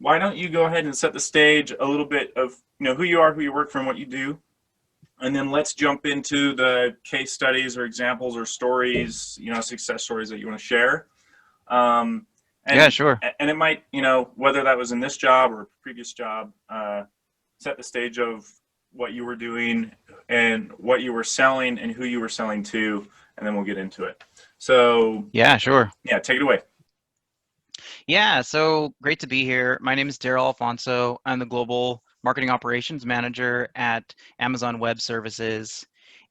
why don't you go ahead and set the stage a little bit of who you are, who you work for, and what you do, and then let's jump into the case studies or examples or stories, success stories that you want to share. Um, Yeah, and sure. and it might, whether that was in this job or a previous job, set the stage of what you were doing and what you were selling and who you were selling to, and then we'll get into it. So, Yeah, sure. yeah, take it away. Yeah, so great to be here. My name is Darrell Alfonso. I'm the Global Marketing Operations Manager at Amazon Web Services.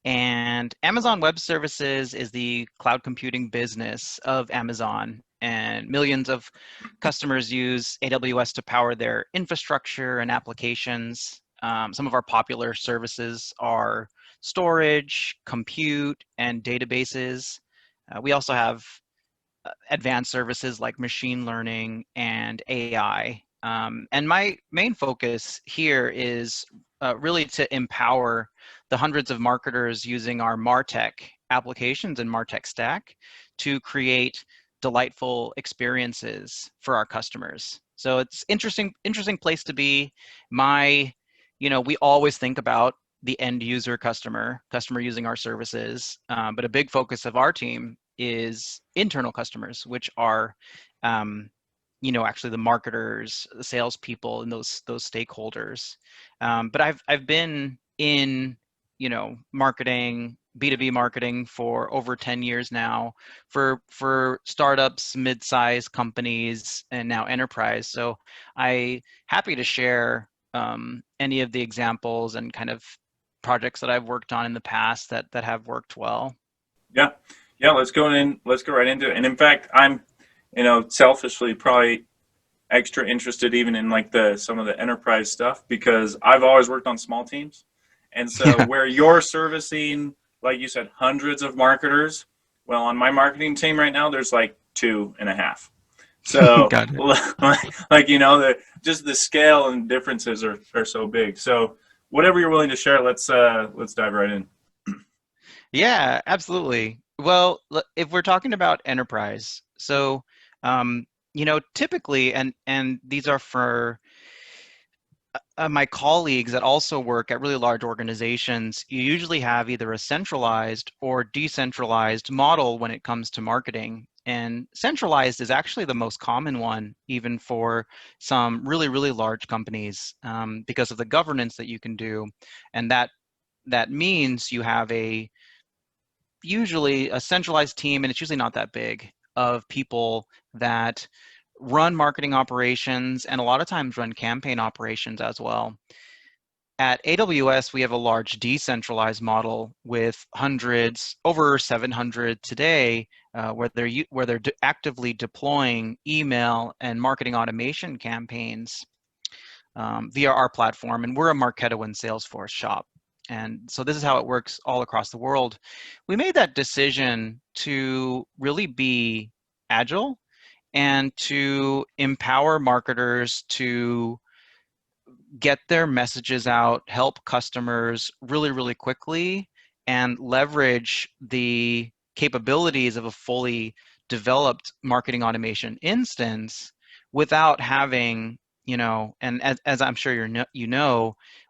And Amazon Web Services is the cloud computing business of Amazon. And millions of customers use AWS to power their infrastructure and applications. Some of our popular services are storage, compute, and databases. We also have advanced services like machine learning and AI. And my main focus here is really to empower the hundreds of marketers using our MarTech applications and MarTech stack to create delightful experiences for our customers. So it's interesting place to be. We always think about the end user customer using our services, but a big focus of our team is internal customers, which are, actually the marketers, the salespeople, and those stakeholders. But I've been in, marketing, B2B marketing for over 10 years now, for startups, mid-sized companies, and now enterprise. So I happy to share any of the examples and kind of projects that I've worked on in the past that have worked well. Yeah, yeah. Let's go in. Let's go right into it. And in fact, I'm, selfishly probably extra interested even in like the some of the enterprise stuff because I've always worked on small teams, and so Yeah, where you're servicing, like you said, hundreds of marketers. Well, on my marketing team right now, there's like two and a half. So, got it. like just the scale and differences are so big. So, whatever you're willing to share, let's dive right in. Yeah, absolutely. Well, if we're talking about enterprise, so typically, and these are for my colleagues that also work at really large organizations, you usually have either a centralized or decentralized model when it comes to marketing. And centralized is actually the most common one, even for some really, really large companies, because of the governance that you can do. And that means you have usually a centralized team, and it's usually not that big, of people that run marketing operations and a lot of times run campaign operations as well. At AWS, we have a large decentralized model with hundreds, over 700 today, where they're actively deploying email and marketing automation campaigns via our platform, and we're a Marketo and Salesforce shop. And so this is how it works all across the world. We made that decision to really be agile and to empower marketers to get their messages out, help customers really, really quickly, and leverage the capabilities of a fully developed marketing automation instance without having, and as I'm sure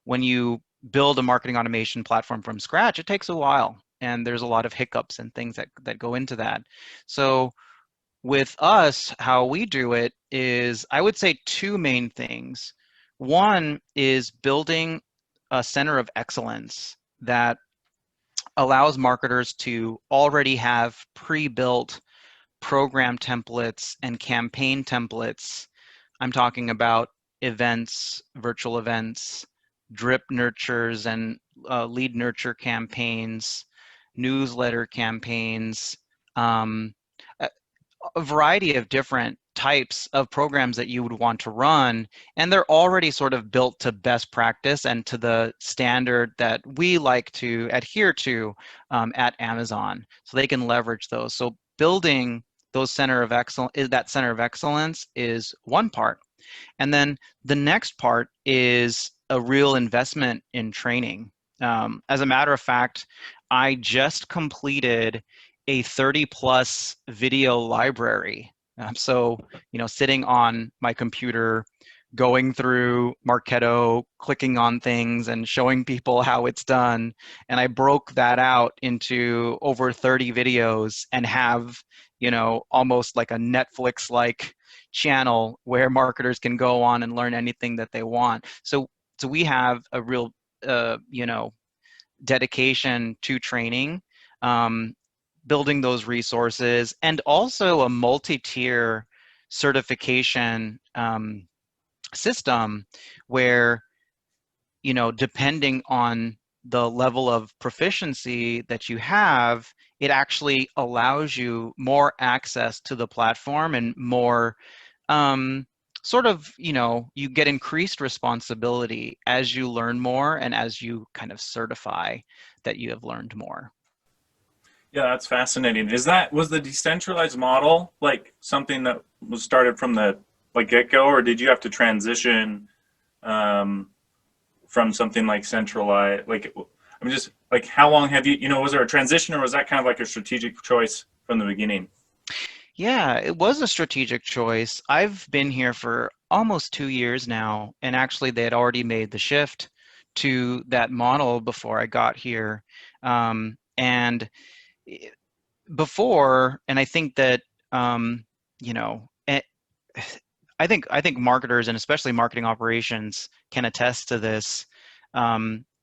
when you build a marketing automation platform from scratch, it takes a while. And there's a lot of hiccups and things that go into that. So with us, how we do it is, I would say, two main things. One is building a center of excellence that allows marketers to already have pre-built program templates and campaign templates. I'm talking about events, virtual events, drip nurtures and lead nurture campaigns, newsletter campaigns, um, a variety of different types of programs that you would want to run, and they're already sort of built to best practice and to the standard that we like to adhere to at Amazon, so they can leverage those. So building that center of excellence is one part, and then the next part is a real investment in training. As a matter of fact, I just completed a 30 plus video library. So, sitting on my computer going through Marketo, clicking on things and showing people how it's done. And I broke that out into over 30 videos and have, almost like a Netflix-like channel where marketers can go on and learn anything that they want. So we have a real, dedication to training, um, building those resources, and also a multi-tier certification system where, depending on the level of proficiency that you have, it actually allows you more access to the platform and more um, sort of, you get increased responsibility as you learn more and as you kind of certify that you have learned more. Yeah, that's fascinating. Was the decentralized model like something that was started from the like get-go, or did you have to transition um, from something like centralized? Like, I'm just like, how long have was there a transition, or was that kind of like a strategic choice from the beginning? Yeah, it was a strategic choice. I've been here for almost 2 years now, and actually they had already made the shift to that model before I got here. And before, and I think that you know, eh, I think marketers and especially marketing operations can attest to this.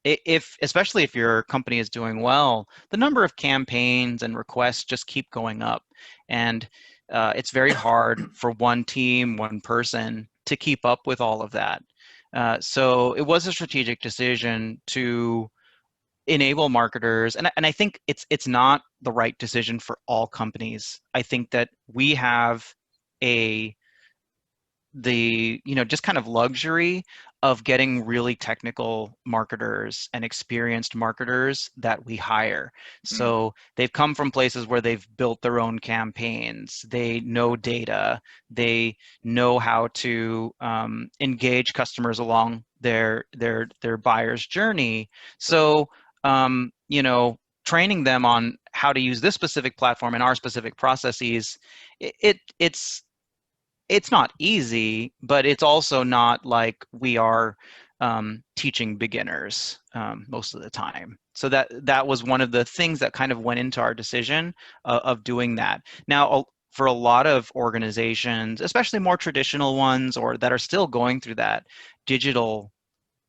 If especially if your company is doing well, the number of campaigns and requests just keep going up, and it's very hard for one team, one person to keep up with all of that. So it was a strategic decision to enable marketers, and I think it's not the right decision for all companies. I think that we have a just kind of luxury of getting really technical marketers and experienced marketers that we hire. Mm. So they've come from places where they've built their own campaigns, they know data, they know how to engage customers along their buyer's journey. So training them on how to use this specific platform and our specific processes, it's not easy, but it's also not like we are teaching beginners most of the time. So that was one of the things that kind of went into our decision of doing that. Now, for a lot of organizations, especially more traditional ones or that are still going through that digital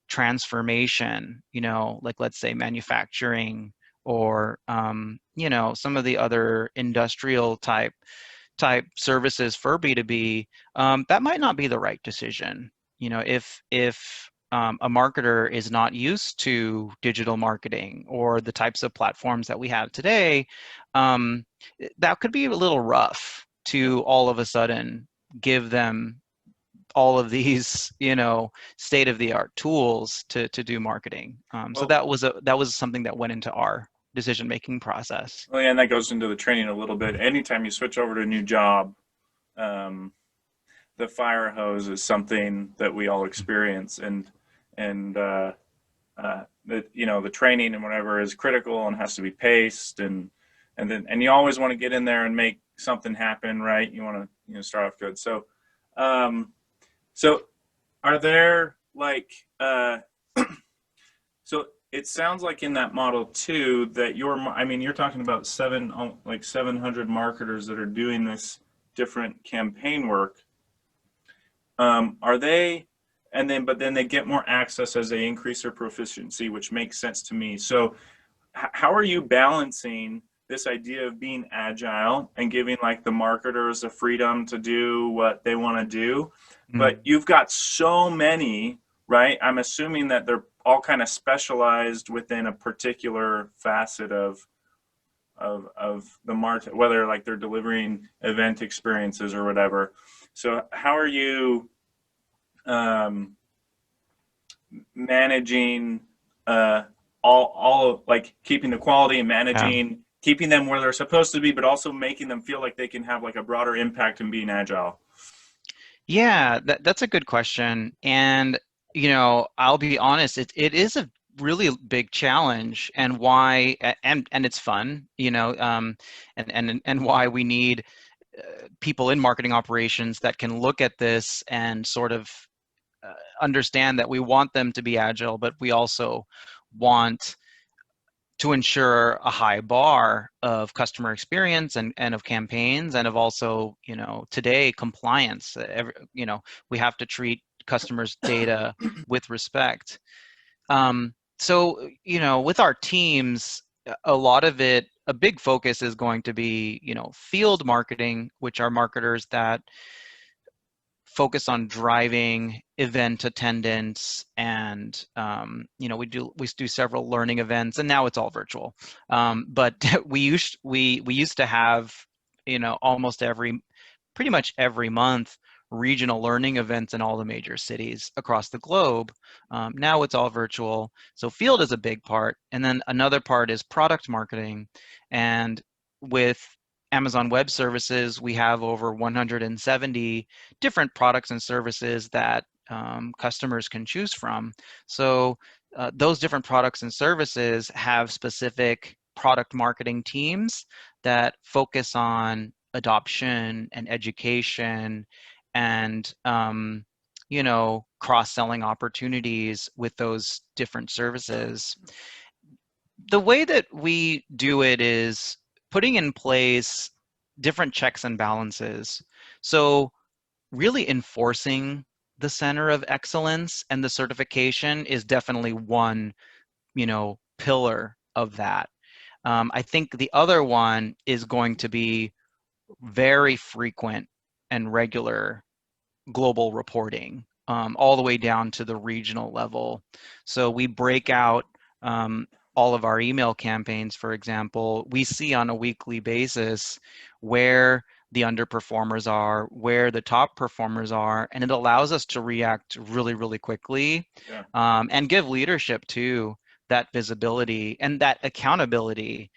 transformation, like let's say manufacturing or some of the other industrial type services for B2B, that might not be the right decision. If a marketer is not used to digital marketing or the types of platforms that we have today, that could be a little rough to all of a sudden give them all of these, state of the art tools to do marketing. So Well, that was something that went into our decision making process. well, yeah, and that goes into the training a little bit. Anytime you switch over to a new job, um, the fire hose is something that we all experience, and the training and whatever is critical and has to be paced, and you always want to get in there and make something happen, right? You want to start off good. Um, so are there like so it sounds like in that model too that you're talking about 700 marketers that are doing this different campaign work. Are they, but then they get more access as they increase their proficiency, which makes sense to me. So how are you balancing this idea of being agile and giving like the marketers the freedom to do what they want to do, but you've got so many, right? I'm assuming that they're all kind of specialized within a particular facet of the market, whether like they're delivering event experiences or whatever. So how are you um, managing all of like keeping the quality and Yeah. managing keeping them where they're supposed to be, but also making them feel like they can have like a broader impact in being agile? Yeah, that's a good question. And, I'll be honest, it is a really big challenge and why, and it's fun, and why we need people in marketing operations that can look at this and sort of understand that we want them to be agile, but we also want to ensure a high bar of customer experience and of campaigns and of also, today compliance. We have to treat customers' data with respect. So, with our teams, a lot of it, a big focus is going to be, field marketing, which are marketers that focus on driving event attendance, and we do several learning events, and now it's all virtual. But we used to have, almost pretty much every month, regional learning events in all the major cities across the globe. Now it's all virtual. So field is a big part, and then another part is product marketing. And with Amazon Web Services, we have over 170 different products and services that customers can choose from. So those different products and services have specific product marketing teams that focus on adoption and education and cross-selling opportunities with those different services. The way that we do it is putting in place different checks and balances. So really enforcing the center of excellence and the certification is definitely one, pillar of that. I think the other one is going to be very frequent and regular global reporting, all the way down to the regional level. So we break out all of our email campaigns, for example. We see on a weekly basis where the underperformers are, where the top performers are, and it allows us to react really, really quickly, Yeah. And give leadership to that visibility and that accountability.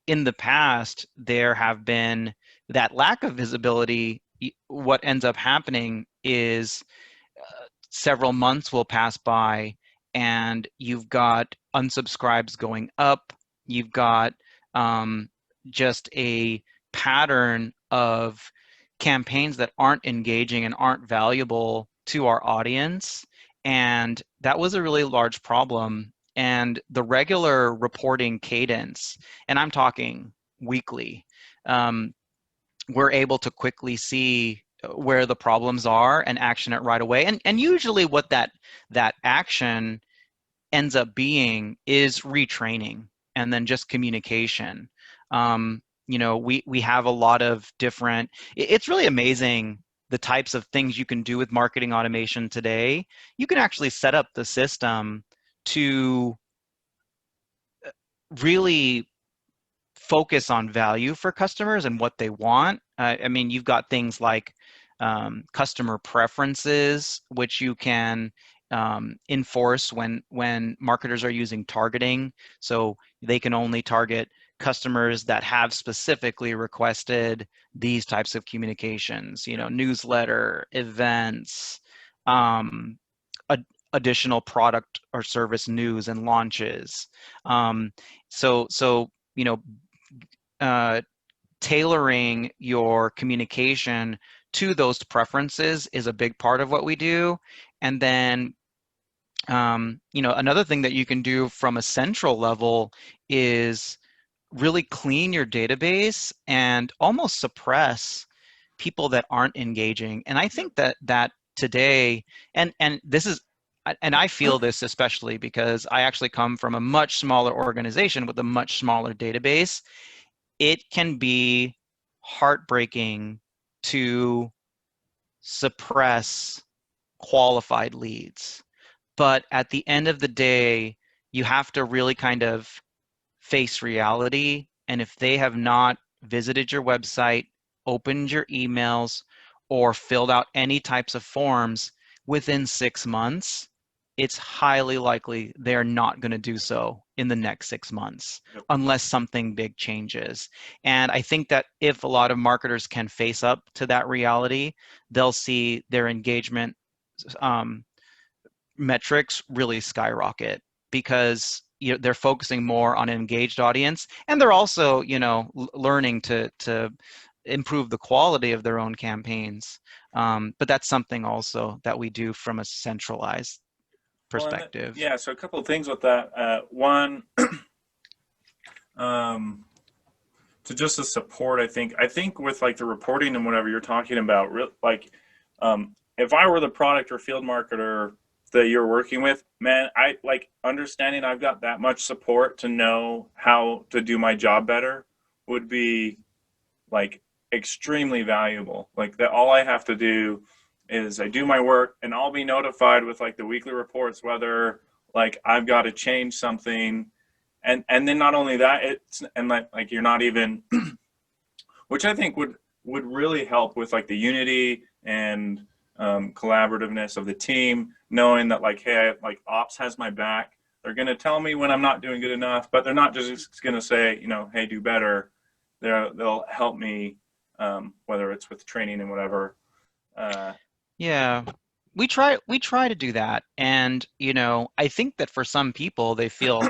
In the past, there have been that lack of visibility. What ends up happening is several months will pass by and you've got unsubscribes going up. You've got just a pattern of campaigns that aren't engaging and aren't valuable to our audience. And that was a really large problem. And the regular reporting cadence, and I'm talking weekly, we're able to quickly see where the problems are and action it right away. And usually what that action ends up being is retraining and then just communication. We have a lot of different, it's really amazing the types of things you can do with marketing automation today. You can actually set up the system to really focus on value for customers and what they want. I mean, you've got things like customer preferences, which you can enforce when marketers are using targeting. So they can only target customers that have specifically requested these types of communications, newsletter, events, um, additional product or service news and launches. So tailoring your communication to those preferences is a big part of what we do. And then, another thing that you can do from a central level is really clean your database and almost suppress people that aren't engaging. And I think that today, and this is, and I feel this especially because I actually come from a much smaller organization with a much smaller database. It can be heartbreaking to suppress qualified leads. But at the end of the day, you have to really kind of face reality. And if they have not visited your website, opened your emails, or filled out any types of forms within 6 months, it's highly likely they're not going to do so in the next 6 months unless something big changes. And I think that if a lot of marketers can face up to that reality, they'll see their engagement metrics really skyrocket because they're focusing more on an engaged audience, and they're also learning to improve the quality of their own campaigns. But that's something also that we do from a centralized Well, and perspective. yeah, so a couple of things with that. One, um, to just the support, I think with like the reporting and whatever you're talking about, like, if I were the product or field marketer that you're working with, man, I like understanding I've got that much support to know how to do my job better would be like extremely valuable. Like that, all I have to do is I do my work, and I'll be notified with like the weekly reports whether like I've got to change something, and then not only that, it's and like you're not even, which I think would really help with like the unity and collaborativeness of the team, knowing that like, hey, like ops has my back. They're going to tell me when I'm not doing good enough, but they're not just going to say, hey, do better. They'll help me, whether it's with training and whatever. Uh, Yeah, we try to do that, and I think that for some people they feel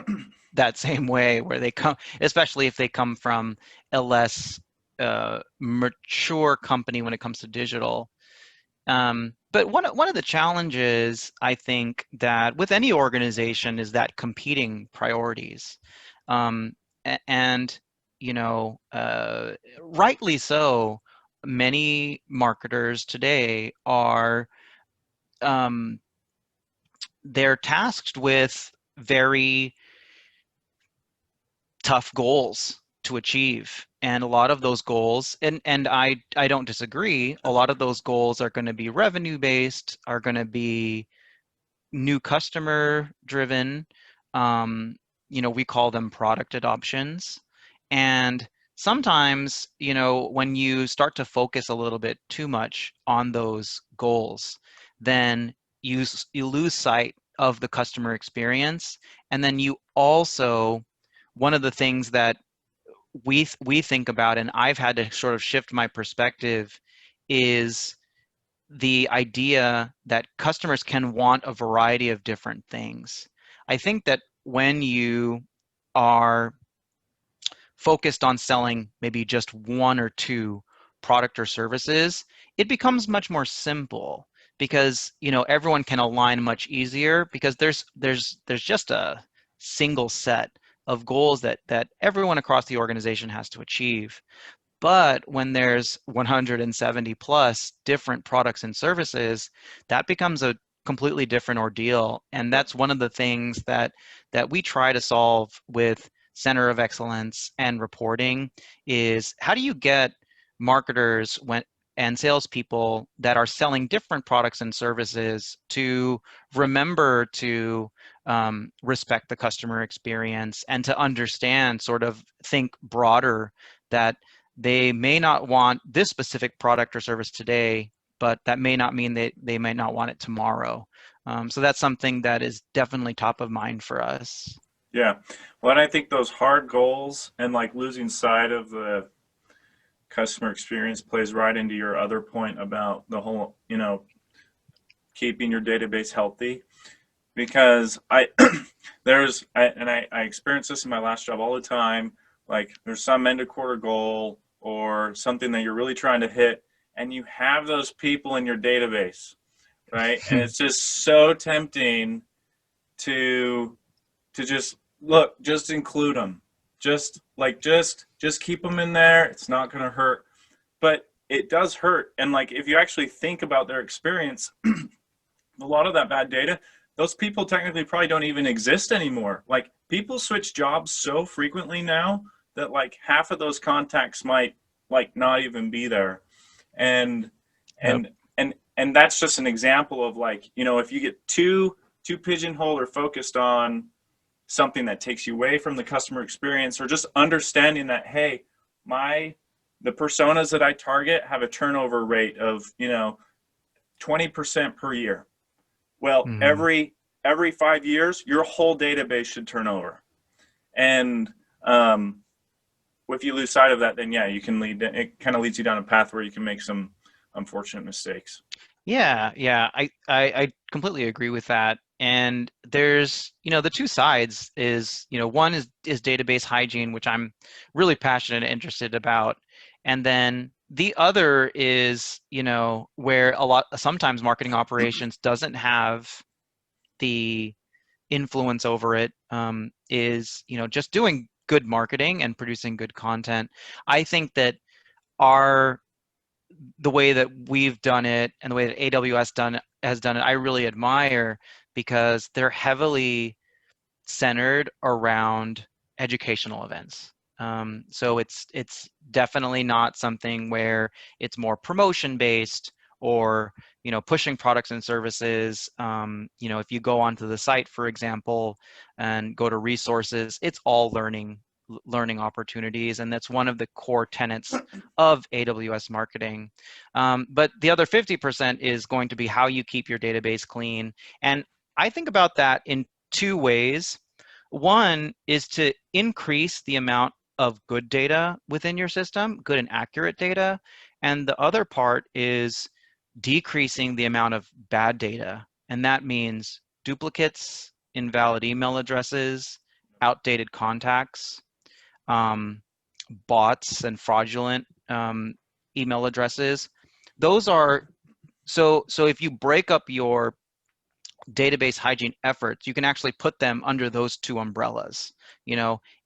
that same way where they come, especially if they come from a less mature company when it comes to digital. But one of the challenges I think that with any organization is that competing priorities, and rightly so. Many marketers today are um, they're tasked with very tough goals to achieve. And a lot of those goals, and I don't disagree, a lot of those goals are going to be revenue based, are going to be new customer driven. We call them product adoptions. And sometimes, when you start to focus a little bit too much on those goals, then you lose sight of the customer experience. And then you also, one of the things that we think about, and I've had to sort of shift my perspective, is the idea that customers can want a variety of different things. I think that when you are focused on selling maybe just one or two product or services, it becomes much more simple because everyone can align much easier because there's just a single set of goals that everyone across the organization has to achieve. But when there's 170 plus different products and services, that becomes a completely different ordeal. And yep. that's one of the things that we try to solve with Center of Excellence and reporting is how do you get marketers and salespeople that are selling different products and services to remember to respect the customer experience and to understand, sort of think broader, that they may not want this specific product or service today, but that may not mean they may not want it tomorrow. So that's something that is definitely top of mind for us. Yeah. Well, and I think those hard goals and like losing sight of the customer experience plays right into your other point about the whole, keeping your database healthy. Because I experience this in my last job all the time. Like there's some end of quarter goal or something that you're really trying to hit, and you have those people in your database, right? And it's just so tempting to just look, just include them, just keep them in there. It's not going to hurt, but it does hurt. And like if you actually think about their experience, a lot of that bad data, those people technically probably don't even exist anymore. Like people switch jobs so frequently now that like half of those contacts might like not even be there. And Yep. and that's just an example of like, if you get too pigeonholed or focused on something that takes you away from the customer experience, or just understanding that, hey, the personas that I target have a turnover rate of 20% per year. Well, Mhm. every 5 years, your whole database should turn over. And if you lose sight of that, then yeah, it kind of leads you down a path where you can make some unfortunate mistakes. Yeah, I completely agree with that. And there's, the two sides is, one is database hygiene, which I'm really passionate and interested about. And then the other is, where sometimes marketing operations doesn't have the influence over it, is, just doing good marketing and producing good content. I think that our the way that we've done it and the way that AWS has done it, I really admire, because they're heavily centered around educational events. So it's definitely not something where it's more promotion based, or pushing products and services. If you go onto the site, for example, and go to resources, it's all learning opportunities, and that's one of the core tenets of AWS marketing. But the other 50% is going to be how you keep your database clean. And I think about that in two ways. One is to increase the amount of good data within your system, good and accurate data. And the other part is decreasing the amount of bad data. And that means duplicates, invalid email addresses, outdated contacts, um, bots, and fraudulent email addresses. Those are so if you break up your database hygiene efforts, you can actually put them under those two umbrellas.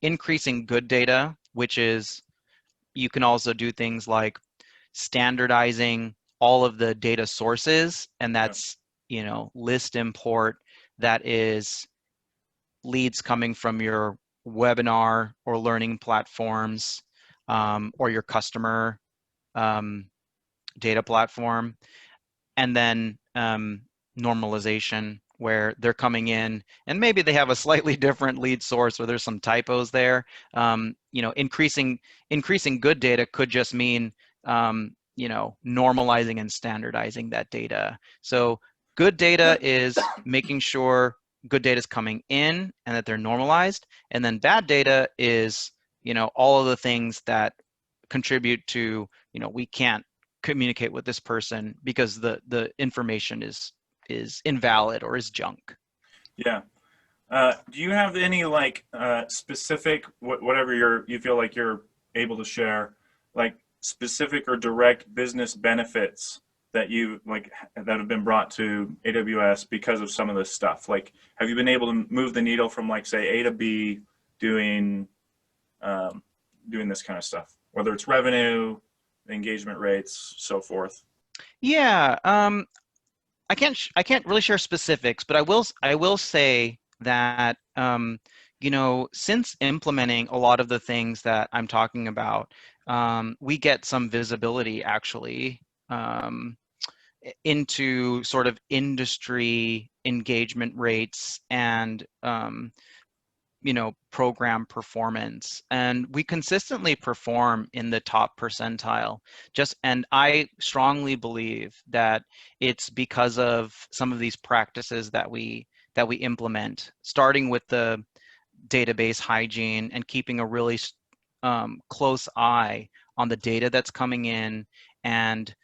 Increasing good data, which is, you can also do things like standardizing all of the data sources, and Yeah. that's, list import, that is leads coming from your webinar or learning platforms, or your customer um, data platform. And then normalization, where they're coming in and maybe they have a slightly different lead source, or there's some typos there. Increasing good data could just mean normalizing and standardizing that data. So good data is making sure good data is coming in and that they're normalized, and then bad data is all of the things that contribute to we can't communicate with this person because the information is invalid or is junk. Yeah. Do you have any like specific whatever you feel like you're able to share, like specific or direct business benefits that you like that have been brought to AWS because of some of this stuff? Like, have you been able to move the needle from like say A to B doing um, doing this kind of stuff, whether it's revenue, engagement rates, so forth? Yeah, I can't really share specifics, but I will say that since implementing a lot of the things that I'm talking about, we get some visibility actually, into sort of industry engagement rates and program performance, and we consistently perform in the top percentile. And I strongly believe that it's because of some of these practices that we implement, starting with the database hygiene and keeping a really close eye on the data that's coming in, and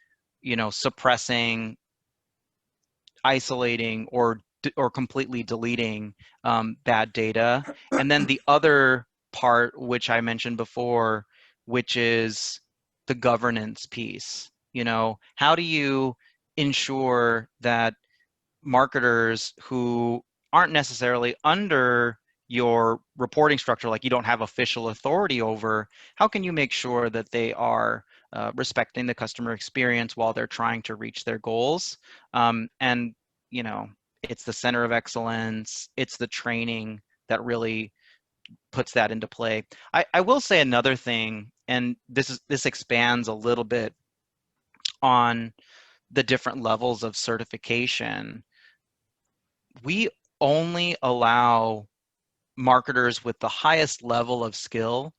suppressing, isolating, or completely deleting bad data. And then the other part, which I mentioned before, which is the governance piece. How do you ensure that marketers who aren't necessarily under your reporting structure, like you don't have official authority over, how can you make sure that they are respecting the customer experience while they're trying to reach their goals? And you know, it's the center of excellence, it's the training that really puts that into play. I will say another thing, and this expands a little bit on the different levels of certification. We only allow marketers with the highest level of skill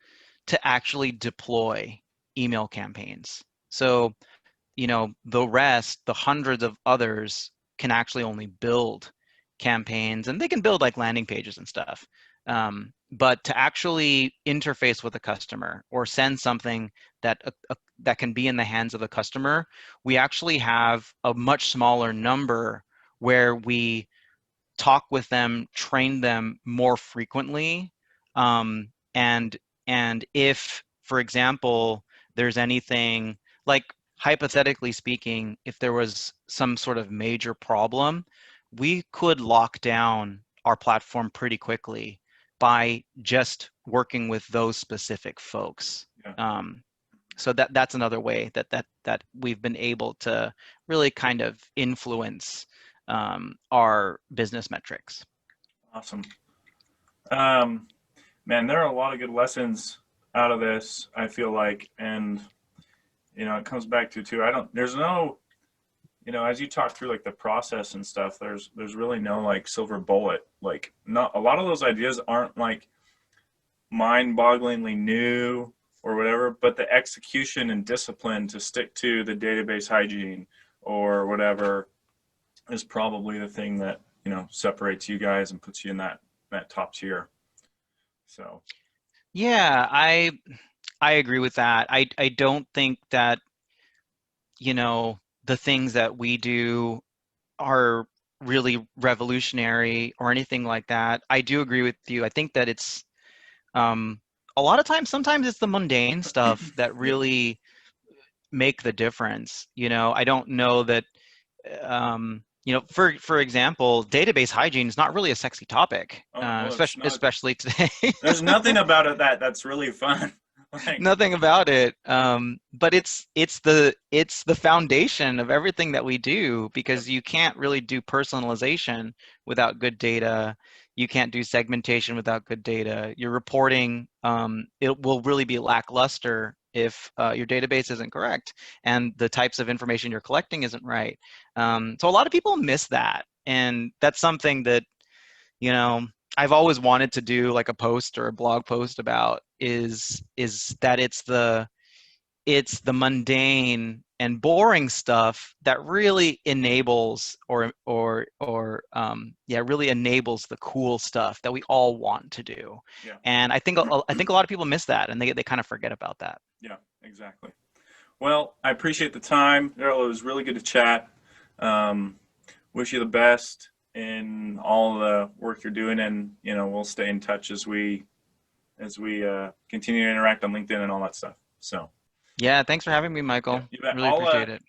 to actually deploy email campaigns. So, the rest, the hundreds of others, can actually only build campaigns, and they can build like landing pages and stuff. But to actually interface with a customer or send something that can be in the hands of a customer, we actually have a much smaller number where we talk with them, train them more frequently, and if, for example, there's anything like hypothetically speaking, if there was some sort of major problem, we could lock down our platform pretty quickly by just working with those specific folks. Yeah. So that's another way that we've been able to really kind of influence our business metrics. Awesome. Man, there are a lot of good lessons out of this, I feel like, and it comes back to too. There's no, as you talk through like the process and stuff, there's really no like silver bullet. Like, not a lot of those ideas aren't like mind-bogglingly new or whatever, but the execution and discipline to stick to the database hygiene or whatever is probably the thing that separates you guys and puts you in that top tier. So Yeah, I agree with that. I don't think that, the things that we do are really revolutionary or anything like that. I do agree with you. I think that it's um, a lot of times, sometimes it's the mundane stuff that yeah. really make the difference. I don't know that, for example, database hygiene is not really a sexy topic, Oh no, it's not. especially today. There's nothing about it that's really fun. Like, Nothing about it. But it's the foundation of everything that we do, yep, because you can't really do personalization without good data. You can't do segmentation without good data. Your reporting, it will really be lackluster if your database isn't correct and the types of information you're collecting isn't right. So a lot of people miss that, and that's something that you know I've always wanted to do, like a post or a blog post about, is that it's the mundane and boring stuff that really enables really enables the cool stuff that we all want to do. yeah, And I think a lot of people miss that, and they kind of forget about that. yeah, exactly. Well, I appreciate the time, Darrell. It was really good to chat. Um, Wish you the best in all the work you're doing, and we'll stay in touch as we continue to interact on LinkedIn and all that stuff. So Yeah, thanks for having me, yeah, Michael. you bet. Really appreciate it.